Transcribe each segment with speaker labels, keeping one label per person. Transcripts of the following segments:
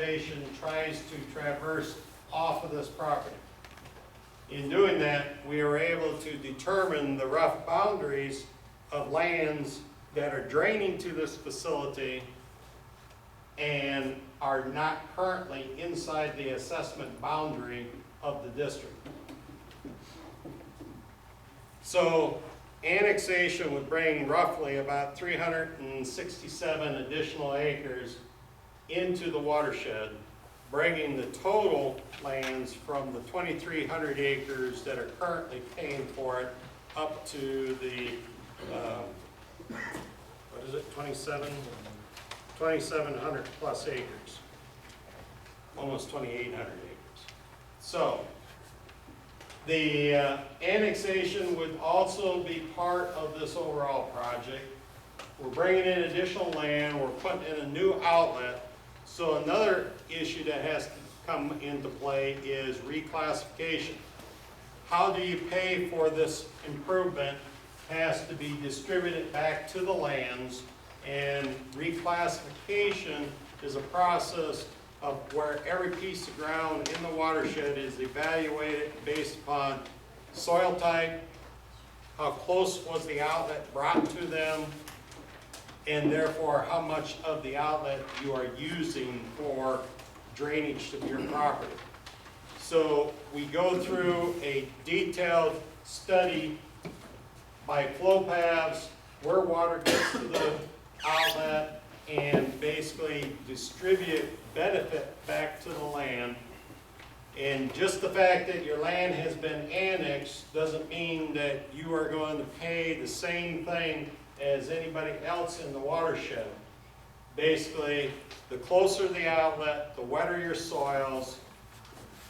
Speaker 1: elevation tries to traverse off of this property. In doing that, we were able to determine the rough boundaries of lands that are draining to this facility and are not currently inside the assessment boundary of the district. So annexation would bring roughly about 367 additional acres into the watershed, bringing the total lands from the 2,300 acres that are currently paying for it up to the, what is it, 2,700 plus acres, almost 2,800 acres. So the annexation would also be part of this overall project. We're bringing in additional land, we're putting in a new outlet. So another issue that has to come into play is reclassification. How do you pay for this improvement? Has to be distributed back to the lands, and reclassification is a process of where every piece of ground in the watershed is evaluated based upon soil type, how close was the outlet brought to them, and therefore how much of the outlet you are using for drainage of your property. So we go through a detailed study by flow paths, where water gets to the outlet, and basically distribute benefit back to the land. And just the fact that your land has been annexed doesn't mean that you are going to pay the same thing as anybody else in the watershed. Basically, the closer the outlet, the wetter your soils,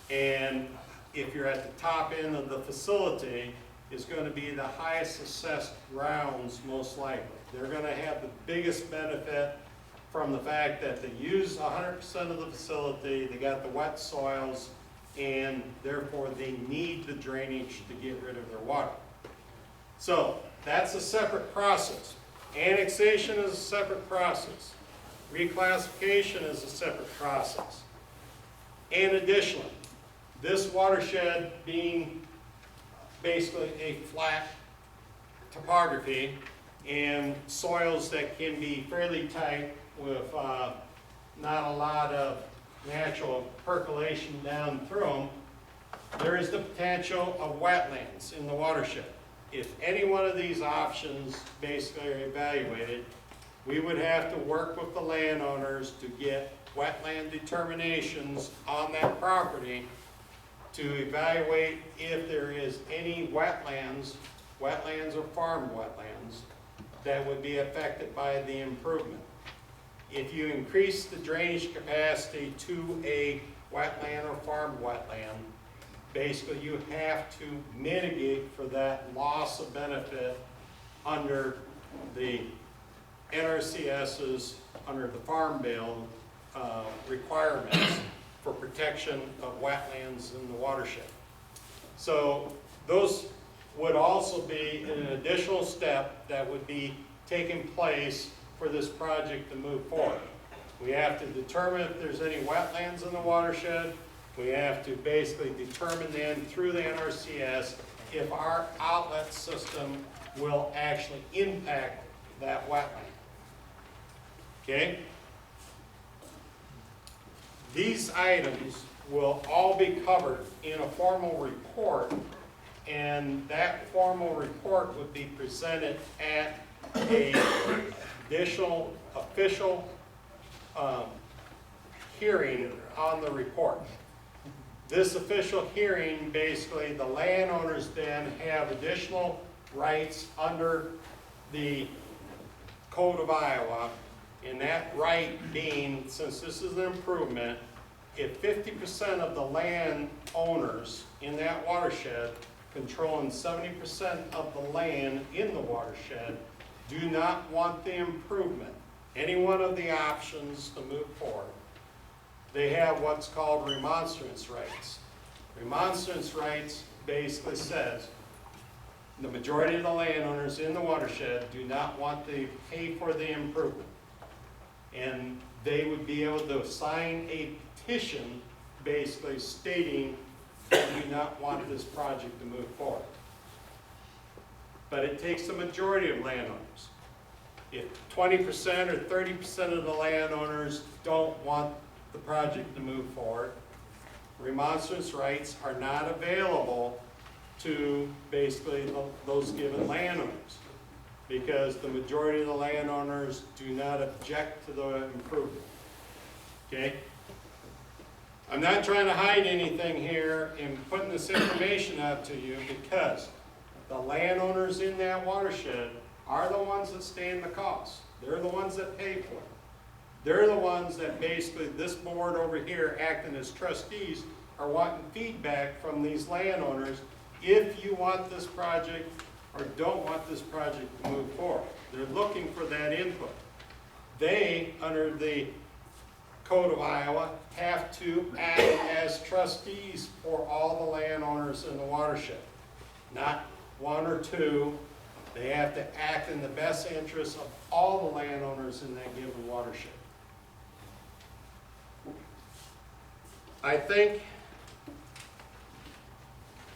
Speaker 1: and if you're at the top end of the facility, is going to be the highest assessed grounds most likely. They're going to have the biggest benefit from the fact that they use 100% of the facility, they got the wet soils, and therefore they need the drainage to get rid of their water. So that's a separate process. Annexation is a separate process. Reclassification is a separate process. And additionally, this watershed being basically a flat topography and soils that can be fairly tight with not a lot of natural percolation down through them, there is the potential of wetlands in the watershed. If any one of these options basically are evaluated, we would have to work with the landowners to get wetland determinations on that property to evaluate if there is any wetlands or farm wetlands, that would be affected by the improvement. If you increase the drainage capacity to a wetland or farm wetland, basically you have to mitigate for that loss of benefit under the NRCS's, under the Farm Bill requirements for protection of wetlands in the watershed. So those would also be an additional step that would be taking place for this project to move forward. We have to determine if there's any wetlands in the watershed. We have to basically determine then through the NRCS if our outlet system will actually impact that wetland. Okay? These items will all be covered in a formal report, and that formal report would be presented at a additional official hearing on the report. This official hearing, basically the landowners then have additional rights under the Code of Iowa, and that right being, since this is an improvement, if 50% of the landowners in that watershed controlling 70% of the land in the watershed do not want the improvement, any one of the options to move forward, they have what's called remonstrance rights. Remonstrance rights basically says the majority of the landowners in the watershed do not want to pay for the improvement. And they would be able to sign a petition basically stating that we do not want this project to move forward. But it takes the majority of landowners. If 20% or 30% of the landowners don't want the project to move forward, remonstrance rights are not available to basically those given landowners, because the majority of the landowners do not object to the improvement. Okay? I'm not trying to hide anything here in putting this information out to you, because the landowners in that watershed are the ones that stand the cost. They're the ones that pay for it. They're the ones that basically, this board over here acting as trustees, are wanting feedback from these landowners if you want this project or don't want this project to move forward. They're looking for that input. They, under the Code of Iowa, have to act as trustees for all the landowners in the watershed. Not one or two. They have to act in the best interest of all the landowners in that given watershed. I think,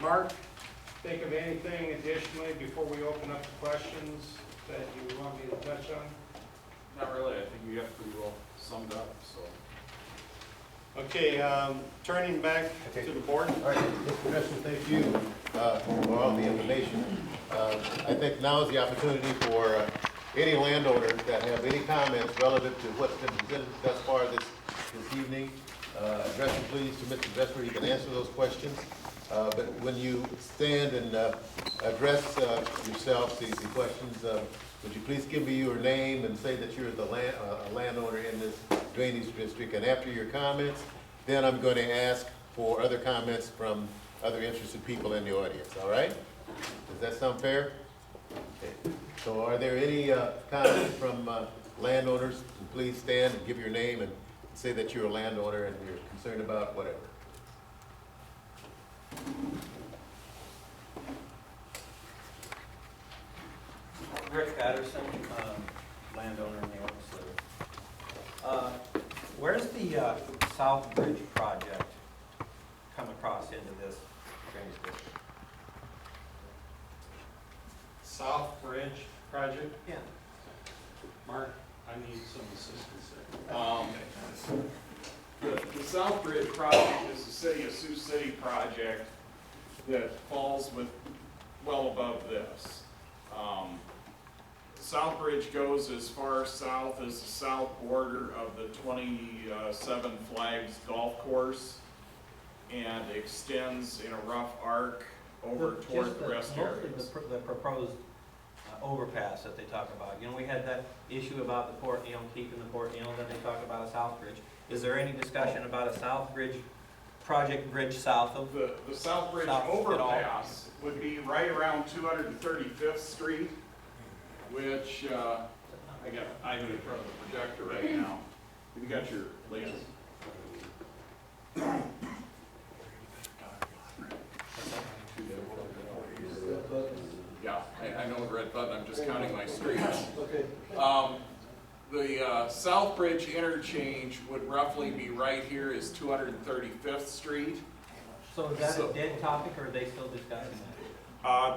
Speaker 1: Mark, think of anything additionally before we open up the questions that you want me to touch on?
Speaker 2: Not really, I think you got pretty well summed up, so.
Speaker 1: Okay, turning back to the board.
Speaker 3: All right, Mr. Dresser, thank you for all the information. I think now is the opportunity for any landowners that have any comments relative to what's been presented thus far this evening. Address them please to Mr. Dresser, he can answer those questions. But when you stand and address yourself, the questions, would you please give me your name and say that you're the landowner in this drainage district? And after your comments, then I'm going to ask for other comments from other interested people in the audience, all right? Does that sound fair? Okay. So are there any comments from landowners? Please stand and give your name and say that you're a landowner and you're concerned about whatever.
Speaker 4: Rick Patterson, landowner in the Orton. Where's the South Bridge project come across into this drainage district?
Speaker 1: South Bridge project.
Speaker 4: Yeah.
Speaker 1: Mark, I need some assistance there.
Speaker 2: The South Bridge project is the City of Sioux City project that falls with well above this. South Bridge goes as far south as the south border of the 27 Flags Golf Course and extends in a rough arc over toward the rest areas.
Speaker 4: Mostly the proposed overpass that they talk about. You know, we had that issue about the Port Neal, keeping the Port Neal, then they talk about a South Bridge. Is there any discussion about a South Bridge project bridge south of?
Speaker 2: The South Bridge overpass would be right around 235th Street, which, I'm in front of the projector right now. Have you got your lens? Yeah, I know the red button, I'm just counting my streets. The South Bridge interchange would roughly be right here is 235th Street.
Speaker 4: So is that a dead topic, or are they still discussing that?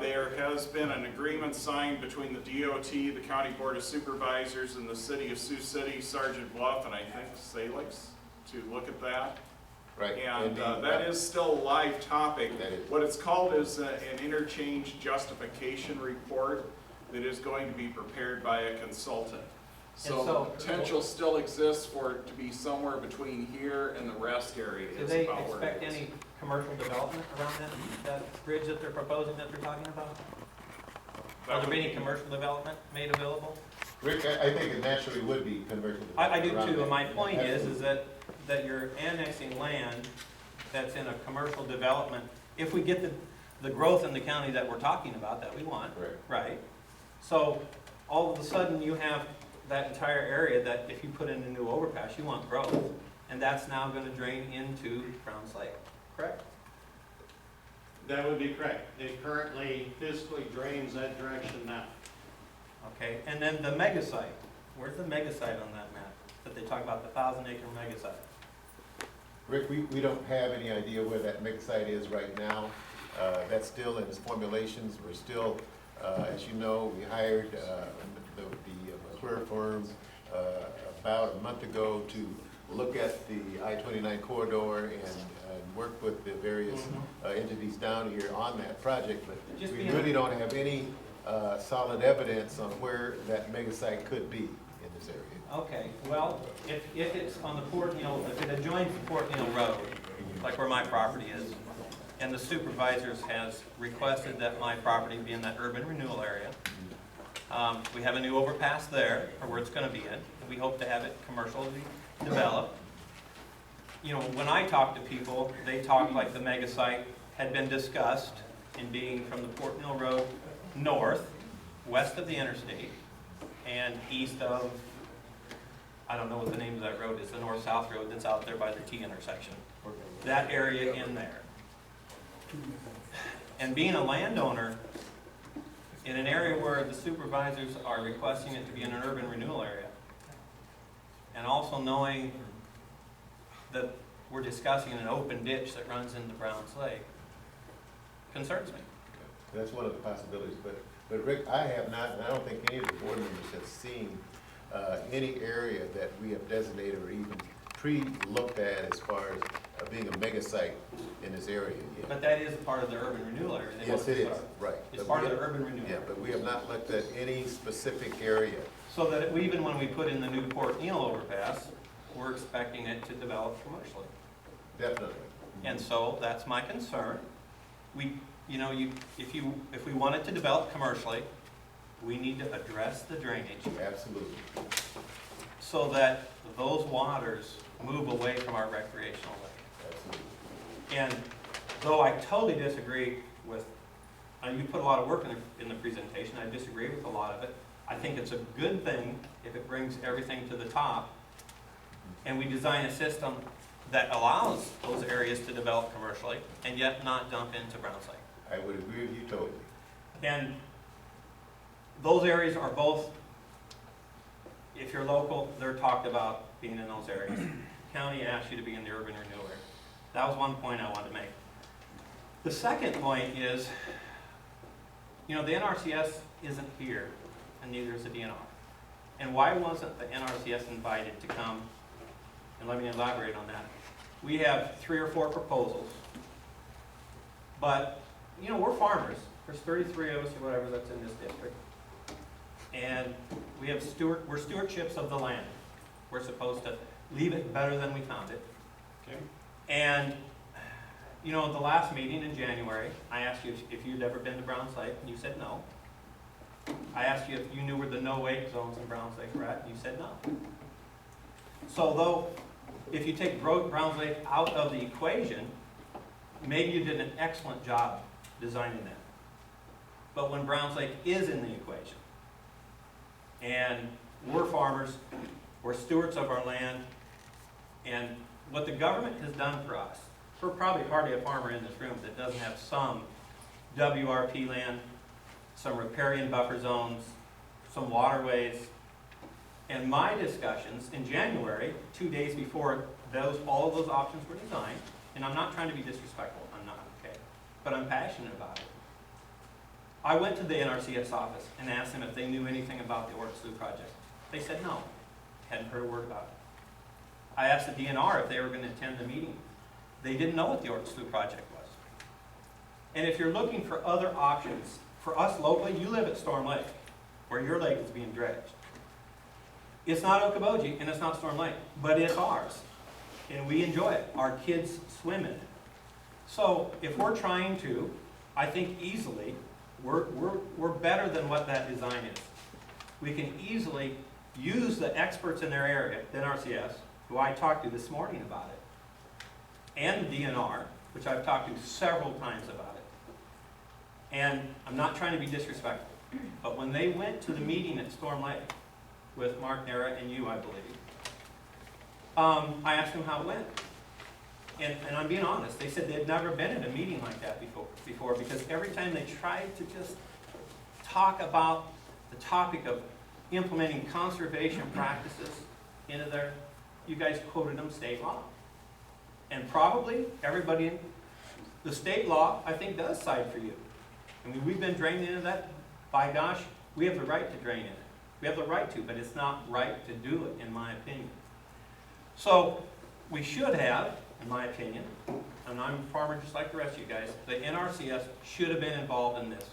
Speaker 2: There has been an agreement signed between the DOT, the County Board of Supervisors, and the City of Sioux City, Sergeant Bluff, and I think Salix, to look at that.
Speaker 3: Right.
Speaker 2: And that is still a live topic. What it's called is an interchange justification report that is going to be prepared by a consultant. So the potential still exists for it to be somewhere between here and the rest area.
Speaker 4: Do they expect any commercial development around that bridge that they're proposing, that they're talking about? Will there be any commercial development made available?
Speaker 3: Rick, I think it naturally would be commercial.
Speaker 4: I do too, and my point is that you're annexing land that's in a commercial development. If we get the growth in the county that we're talking about, that we want, right? So all of a sudden you have that entire area that if you put in a new overpass, you want growth. And that's now going to drain into Browns Lake, correct?
Speaker 1: That would be correct. It currently physically drains that direction now.
Speaker 4: Okay, and then the mega site. Where's the mega site on that map? that they talk about the 1,000-acre mega site.
Speaker 3: Rick, we don't have any idea where that mega site is right now. That's still in its formulations. We're still, as you know, we hired the McClure firm about a month ago to look at the I-29 corridor and work with the various entities down here on that project, but
Speaker 4: Just
Speaker 3: we
Speaker 4: being-
Speaker 3: really don't have any solid evidence on where that mega site could be in this area.
Speaker 4: Okay, well, if it's on the Port Neal, if it adjoins the Port Neal Road, like where my property is, and the supervisors has requested that my property be in that urban renewal area, we have a new overpass there, or where it's gonna be in, and we hope to have it commercially developed. You know, when I talk to people, they talk like the mega site had been discussed in being from the Port Neal Road north, west of the interstate, and east of, I don't know what the name of that road is, the north-south road that's out there by the T intersection. That area in there. And being a landowner in an area where the supervisors are requesting it to be in an urban renewal area, and also knowing that we're discussing an open ditch that runs into Browns Lake, concerns me.
Speaker 3: That's one of the possibilities, but Rick, I have not, and I don't think any of the board members have seen any area that we have designated or even pre-looked at as far as being a mega site in this area yet.
Speaker 4: But that is part of the urban renewal area. They
Speaker 3: Yes,
Speaker 4: want
Speaker 3: it
Speaker 4: to
Speaker 3: is,
Speaker 4: start.
Speaker 3: right.
Speaker 4: It's
Speaker 3: But
Speaker 4: part
Speaker 3: we
Speaker 4: of the
Speaker 3: have-
Speaker 4: urban renewal.
Speaker 3: Yeah, but we have not looked at any specific area.
Speaker 4: So that even when we put in the new Port Neal overpass, we're expecting it to develop commercially.
Speaker 3: Definitely.
Speaker 4: And so that's my concern. We, if we want it to develop commercially, we need to address the drainage
Speaker 3: Absolutely.
Speaker 4: so that those waters move away from our recreational lake.
Speaker 3: Absolutely.
Speaker 4: And though I totally disagree with, you put a lot of work in the presentation, I disagree with a lot of it. I think it's a good thing if it brings everything to the top and we design a system that allows those areas to develop commercially and yet not dump into Browns Lake.
Speaker 3: I would agree with you totally.
Speaker 4: And those areas are both, if you're local, they're talked about being in those areas. County asks you to be in the urban renewal area. That was one point I wanted to make. The second point is, the NRCS isn't here, and neither is the DNR. And why wasn't the NRCS invited to come? And let me elaborate on that. We have 3 or 4 proposals, but, we're farmers. There's 33 of us or whatever that's in this district. And we have we're stewardships of the land. We're supposed to leave it better than we found it.
Speaker 1: Okay.
Speaker 4: And, at the last meeting in January, I asked you if you'd ever been to Browns Lake, and you said no. I asked you if you knew where the no-wake zones in Browns Lake were at, and you said no. So though, if you take Browns Lake out of the equation, maybe you did an excellent job designing that. But when Browns Lake is in the equation, and we're farmers, we're stewards of our land, and what the government has done for us, we're probably hardly a farmer in this room that doesn't have some WRP land, some riparian buffer zones, some waterways. And my discussions in January, 2 days before all of those options were designed, and I'm not trying to be disrespectful, I'm not, okay? But I'm passionate about it. I went to the NRCS office and asked them if they knew anything about the Orton Slough project. They said no, hadn't heard a word about it. I asked the DNR if they were going to attend the meeting. They didn't know what the Orton Slough project was. And if you're looking for other options, for us locally, you live at Storm Lake, where your lake is being dredged. It's not Okoboji and it's not Storm Lake, but it's ours. And we enjoy it. Our kids swim in it. So if we're trying to, I think easily, we're better than what that design is. We can easily use the experts in their area, the NRCS, who I talked to this morning about it, and the DNR, which I've talked to several times about it. And I'm not trying to be disrespectful, but when they went to the meeting at Storm Lake with Mark Nera and you, I believe, I asked them how it went. And I'm being honest, they said they had never been in a meeting like that before because every time they tried to just talk about the topic of implementing conservation practices into there, you guys quoted them state law. And probably everybody in the state law, I think, does side for you. I mean, we've been draining into that, by gosh, we have the right to drain in it. We have the right to, but it's not right to do it, in my opinion. So, we should have, in my opinion, and I'm a farmer just like the rest of you guys, the NRCS should have been involved in this.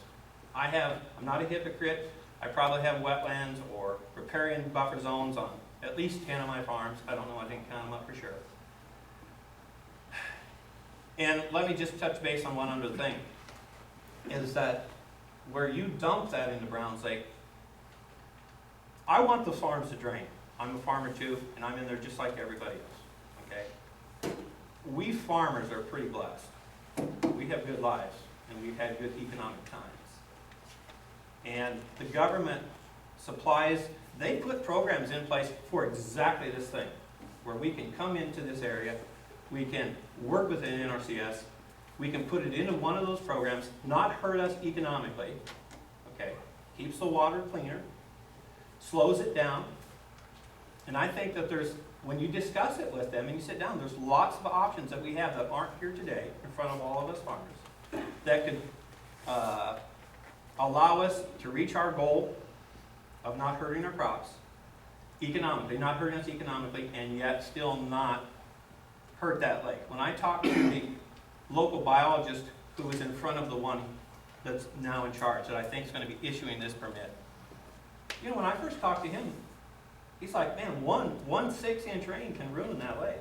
Speaker 4: I'm not a hypocrite, I probably have wetlands or riparian buffer zones on at least 10 of my farms. I don't know, I didn't count them up for sure. And let me just touch base on one other thing, is that where you dump that into Browns Lake, I want the farms to drain. I'm a farmer too, and I'm in there just like everybody else, okay? We farmers are pretty blessed. We have good lives, and we've had good economic times. And the government supplies, they put programs in place for exactly this thing, where we can come into this area, we can work with an NRCS, we can put it into one of those programs, not hurt us economically, okay? Keeps the water cleaner, slows it down, and I think that when you discuss it with them and you sit down, there's lots of options that we have that aren't here today in front of all of us farmers that could allow us to reach our goal of not hurting our crops economically, not hurting us economically, and yet still not hurt that lake. When I talked to the local biologist who was in front of the one that's now in charge, that I think is going to be issuing this permit, you know, when I first talked to him, he's like, man, one 6-inch rain can ruin that lake.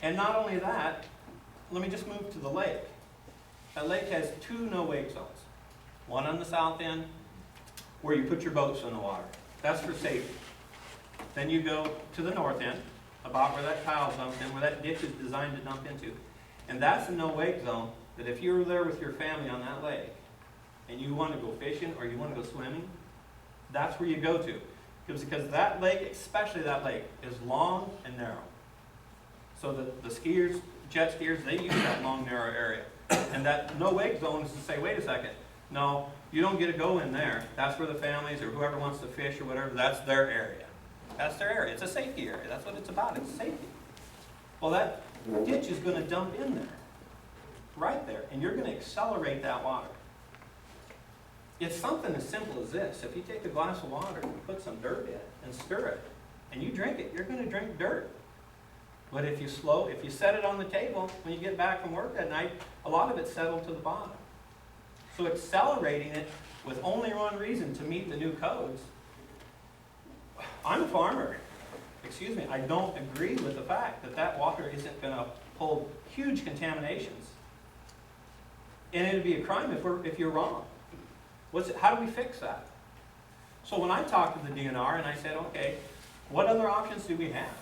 Speaker 4: And not only that, let me just move to the lake. That lake has 2 no-wake zones. One on the south end, where you put your boats in the water. That's for safety. Then you go to the north end, about where that tile dumps in, where that ditch is designed to dump into. And that's a no-wake zone that if you're there with your family on that lake, and you want to go fishing or you want to go swimming, that's where you go to. Because that lake, especially that lake, is long and narrow. So the skiers, jet skiers, they use that long, narrow area. And that no-wake zone is to say, wait a second, no, you don't get to go in there. That's where the families or whoever wants to fish or whatever, that's their area. That's their area. It's a safety area. That's what it's about. It's safety. Well, that ditch is going to dump in there, right there, and you're going to accelerate that water. It's something as simple as this. If you take a glass of water and put some dirt in it and stir it, and you drink it, you're going to drink dirt. But if you set it on the table, when you get back from work at night, a lot of it's settled to the bottom. So accelerating it with only one reason, to meet the new codes. I'm a farmer. Excuse me, I don't agree with the fact that that water isn't going to hold huge contaminations. And it'd be a crime if you're wrong. How do we fix that? So when I talked to the DNR and I said, okay, what other options do we have?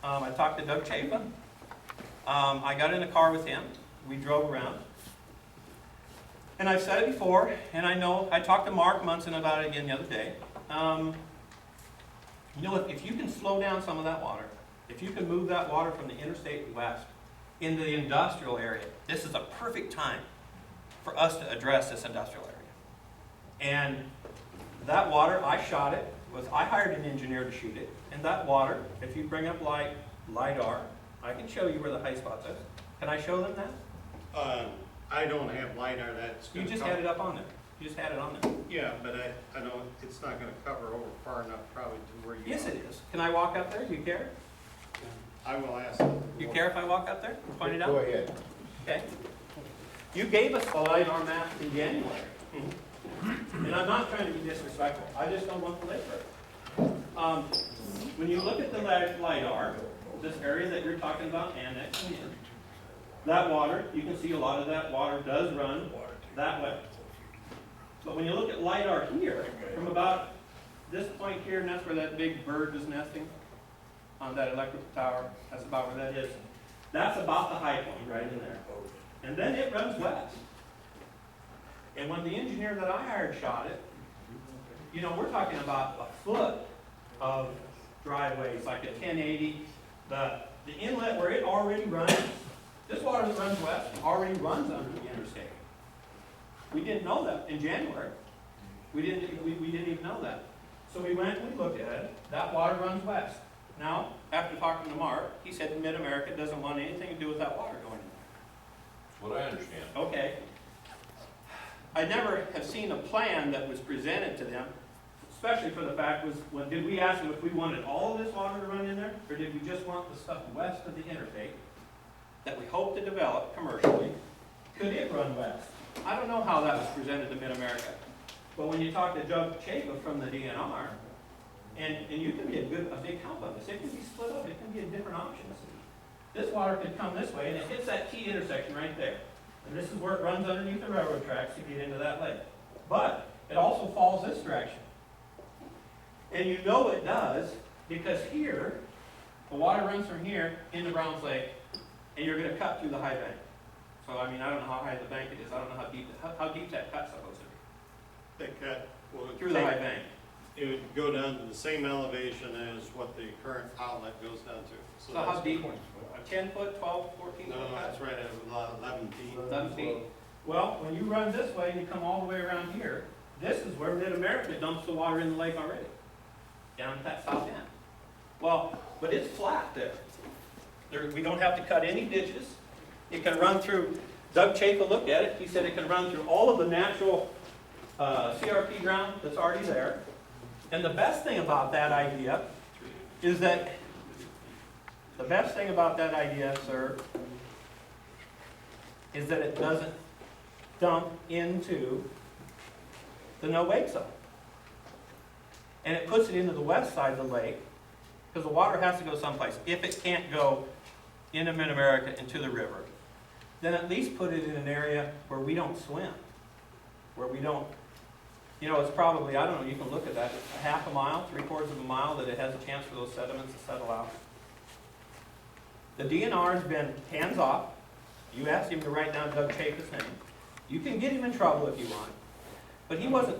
Speaker 4: I talked to Doug Chapin. I got in a car with him. We drove around. And I've said it before, and I talked to Mark Munson about it again the other day. You know, if you can slow down some of that water, if you can move that water from the interstate west into the industrial area, this is a perfect time for us to address this industrial area. And that water, I shot it. I hired an engineer to shoot it. And that water, if you bring up LiDAR, I can show you where the high spots are. Can I show them that?
Speaker 1: I don't have LiDAR that's
Speaker 4: You
Speaker 1: gonna
Speaker 4: just
Speaker 1: cover.
Speaker 4: had it up on there. You just had it on there.
Speaker 1: Yeah, but I don't, it's not gonna cover over far enough probably to where you.
Speaker 4: Yes,
Speaker 1: are.
Speaker 4: it is. Can I walk up there? Do you care?
Speaker 1: I will ask them.
Speaker 4: You care if I walk up there and point it
Speaker 3: Go
Speaker 4: out?
Speaker 3: ahead.
Speaker 4: Okay. You gave us the LiDAR map in January. And I'm not trying to be disrespectful. I just don't want the lake right. When you look at the LiDAR, this area that you're talking about annexing in, that water, you can see a lot of that water does run that way. But when you look at LiDAR here, from about this point here, and that's where that big bird is nesting on that electrical tower, that's about where that is. That's about the high point right in there. And then it runs west. And when the engineer that I hired shot it, you know, we're talking about a foot of driveways, like a 1080. The inlet where it already runs, this water that runs west already runs under the interstate. We didn't know that in January. We didn't even know that. So we went and we looked at it, that water runs west. Now, after talking to Mark, he said Mid-America doesn't want anything to do with that water going in
Speaker 5: That's what I understand.
Speaker 4: there. Okay. I never have seen a plan that was presented to them, especially for the fact was, when did we ask them if we wanted all of this water to run in there? Or did we just want the stuff west of the interstate that we hope to develop commercially? Could it run west? I don't know how that was presented to Mid-America. But when you talk to Doug Chapa from the DNR, and you can be a big help on this, it can be split up, it can be a different options. This water could come this way, and it hits that key intersection right there. And this is where it runs underneath the railroad tracks to get into that lake. But it also falls this direction. And you know it does, because here, the water runs from here into Browns Lake, and you're gonna cut through the high bank. So, I mean, I don't know how high the bank it is, I don't know how deep that cut's supposed to be.
Speaker 1: They cut, well,
Speaker 4: Through the high bank.
Speaker 1: it would go down to the same elevation as what the current outlet goes down to.
Speaker 4: So how
Speaker 1: that's-
Speaker 4: deep? A 10 foot, 12, 14 foot
Speaker 1: No,
Speaker 4: cut?
Speaker 1: that's right at about 11 feet.
Speaker 4: 11 feet. Well, when you run this way and you come all the way around here, this is where Mid-America dumps the water in the lake already, down at that south end. Well, but it's flat there. We don't have to cut any ditches. It can run through, Doug Chapa looked at it, he said it can run through all of the natural CRP ground that's already there. And the best thing about that idea is that, sir, is that it doesn't dump into the no-wake zone. And it puts it into the west side of the lake, because the water has to go someplace. If it can't go into Mid-America, into the river, then at least put it in an area where we don't swim, where we don't, you know, it's probably, I don't know, you can look at that, a half a mile, 3/4 of a mile that it has a chance for those sediments to settle out. The DNR has been hands-off. You asked him to write down Doug Chapa's name. You can get him in trouble if you want. But he wasn't,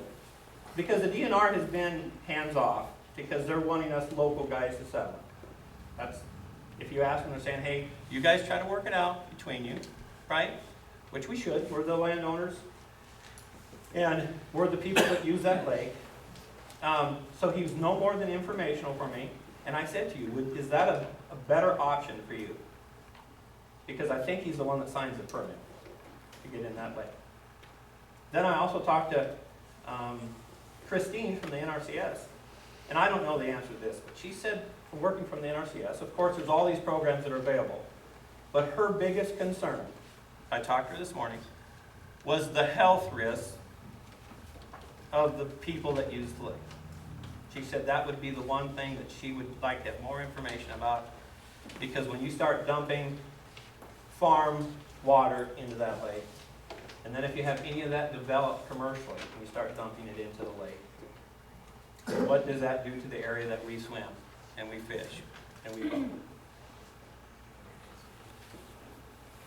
Speaker 4: because the DNR has been hands-off, because they're wanting us local guys to settle. That's, if you ask them, they're saying, hey, you guys try to work it out between you, right? Which we should, we're the landowners, and we're the people that use that lake. So he was no more than informational for me, and I said to you, is that a better option for you? Because I think he's the one that signs the permit to get in that lake. Then I also talked to Christine from the NRCS, and I don't know the answer to this, but she said, from working from the NRCS, of course there's all these programs that are available, but her biggest concern, I talked to her this morning, was the health risks of the people that use the lake. She said that would be the one thing that she would like to have more information about, because when you start dumping farm water into that lake, and then if you have any of that developed commercially, and you start dumping it into the lake, what does that do to the area that we swim, and we fish, and we boat?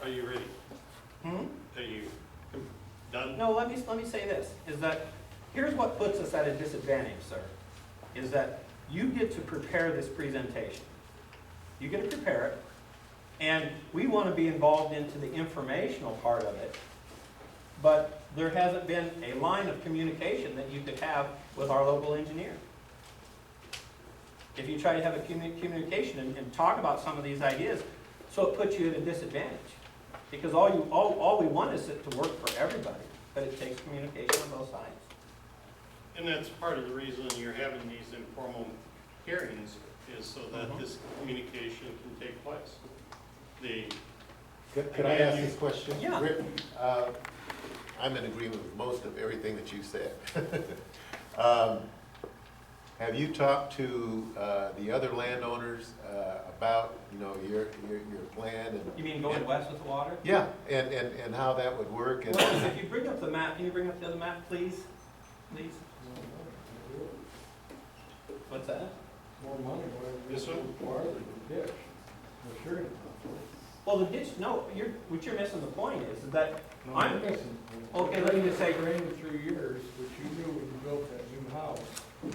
Speaker 1: Are you ready? Are you done?
Speaker 4: No, let me say this, is that here's what puts us at a disadvantage, sir, is that you get to prepare this presentation. You get to prepare it, and we want to be involved into the informational part of it, but there hasn't been a line of communication that you could have with our local engineer. If you try to have a communication and talk about some of these ideas, so it puts you at a disadvantage. Because all we want is it to work for everybody, but it takes communication on both sides.
Speaker 1: And that's part of the reason you're having these informal hearings, is so that this communication can take place.
Speaker 3: Could I ask this question?
Speaker 4: Yeah.
Speaker 3: Rick, I'm in agreement with most of everything that you said. Have you talked to the other landowners about, you know, your plan and?
Speaker 4: You mean going west with the water?
Speaker 3: Yeah, and how that would work and.
Speaker 4: Well, if you bring up the map, can you bring up the other map, please? Please? What's that?
Speaker 6: More money,
Speaker 1: This one?
Speaker 6: whatever, ditch, for sure.
Speaker 4: Well, the ditch, no, what you're missing the point is that,
Speaker 6: No,
Speaker 4: I'm-
Speaker 6: you're missing.
Speaker 4: Okay, let me just say-
Speaker 6: Drained through years, which you knew when you built that new house,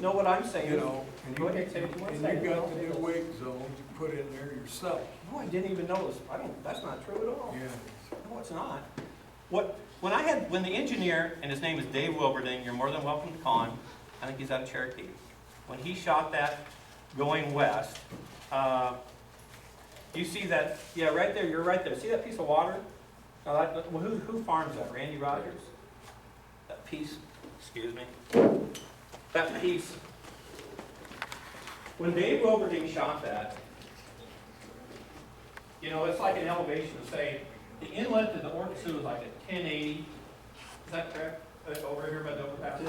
Speaker 4: know what I'm saying?
Speaker 6: you know, and
Speaker 4: Go ahead, say what you want to say.
Speaker 6: and you got the new wake zone you put in there yourself.
Speaker 4: No, I didn't even know this, that's not true at all.
Speaker 6: Yeah.
Speaker 4: No, it's not. When the engineer, and his name is Dave Wilberding, you're more than welcome to call him, I think he's out of Cherokee. when he shot that going west, you see that, yeah, right there, you're right there. See that piece of water? Well, who farms that? Randy Rogers? That piece, excuse me. That piece. When Dave Wilberding shot that, you know, it's like an elevation of, say, the inlet to the Orton is like at 1080. Is that correct? Over here by the overpass? 10,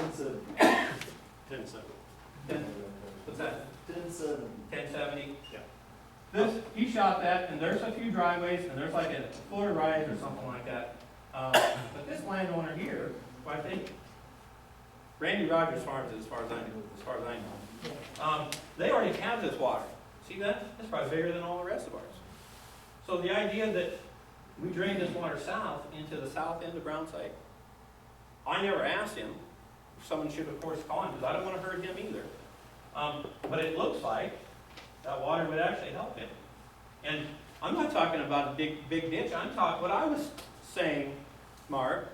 Speaker 4: what's that? 1070.
Speaker 1: Yeah.
Speaker 4: He shot that, and there's a few driveways, and there's like a floor rise or something like that. But this landowner here, I think, Randy Rogers farms it as far as I know. They already have this water. See that? It's probably bigger than all the rest of ours. So the idea that we drain this water south into the south end of Brown site, I never asked him. Someone should, of course, call him, because I don't want to hurt him either. But it looks like that water would actually help him. And I'm not talking about a big ditch. What I was saying, Mark,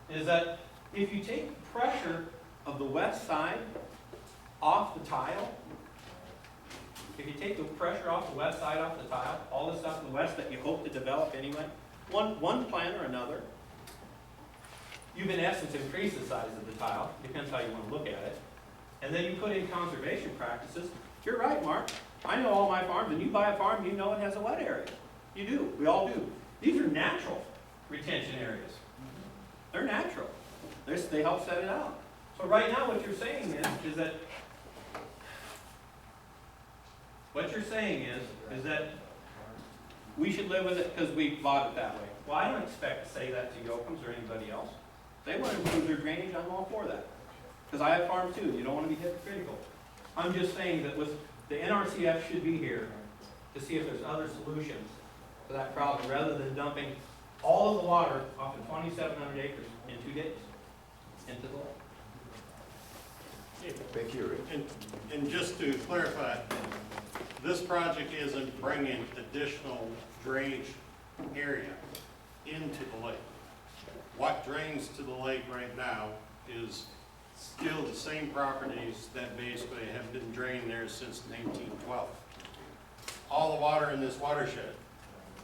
Speaker 4: is that if you take pressure of the west side off the tile, if you take the pressure off the west side off the tile, all the stuff in the west that you hope to develop anyway, one plan or another, you've in essence increased the size of the tile, depends how you want to look at it, and then you put in conservation practices. You're right, Mark. I know all my farms, and you buy a farm, you know it has a wet area. You do. We all do. These are natural retention areas. They're natural. They help set it out. So right now what you're saying is that we should live with it because we bought it that way. Well, I don't expect to say that to Yokums or anybody else. If they want to improve their drainage, I'm all for that. Because I have farms too. You don't want to be hypocritical. I'm just saying that the NRCF should be here to see if there's other solutions to that problem, rather than dumping all of the water off of 2,700 acres in 2 days into the lake.
Speaker 3: Thank you, Rick.
Speaker 1: And just to clarify, this project isn't bringing additional drainage area into the lake. What drains to the lake right now is still the same properties that basically have been drained there since 1912. All the water in this watershed,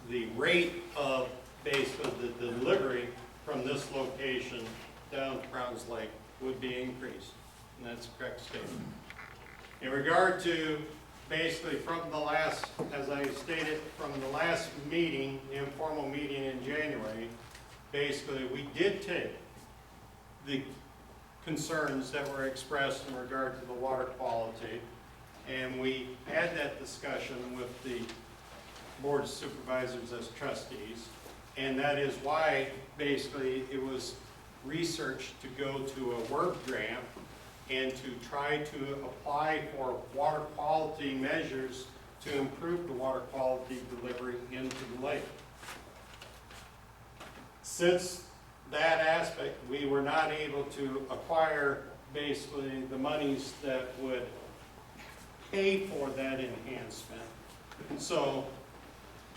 Speaker 1: the rate of basically the delivery from this location down to Browns Lake would be increased. And that's a correct statement. In regard to basically from the last, as I stated, from the last meeting, the informal meeting in January, basically we did take the concerns that were expressed in regard to the water quality, and we had that discussion with the Board of Supervisors as trustees, and that is why basically it was researched to go to a work grant and to try to apply for water quality measures to improve the water quality delivery into the lake. Since that aspect, we were not able to acquire basically the monies that would pay for that enhancement. So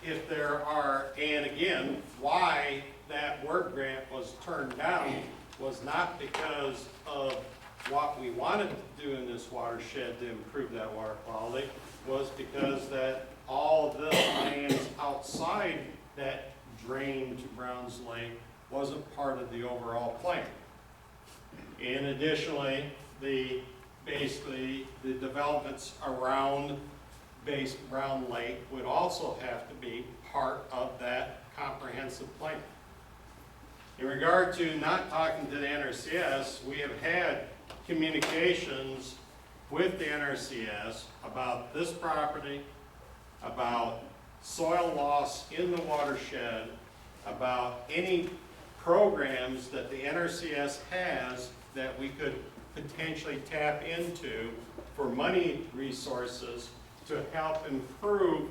Speaker 1: if there are, and again, why that work grant was turned down was not because of what we wanted to do in this watershed to improve that water quality, was because that all of the lands outside that drain to Browns Lake wasn't part of the overall plan. And additionally, basically the developments around Brown Lake would also have to be part of that comprehensive plan. In regard to not talking to the NRCS, we have had communications with the NRCS about this property, about soil loss in the watershed, about any programs that the NRCS has that we could potentially tap into for money resources to help improve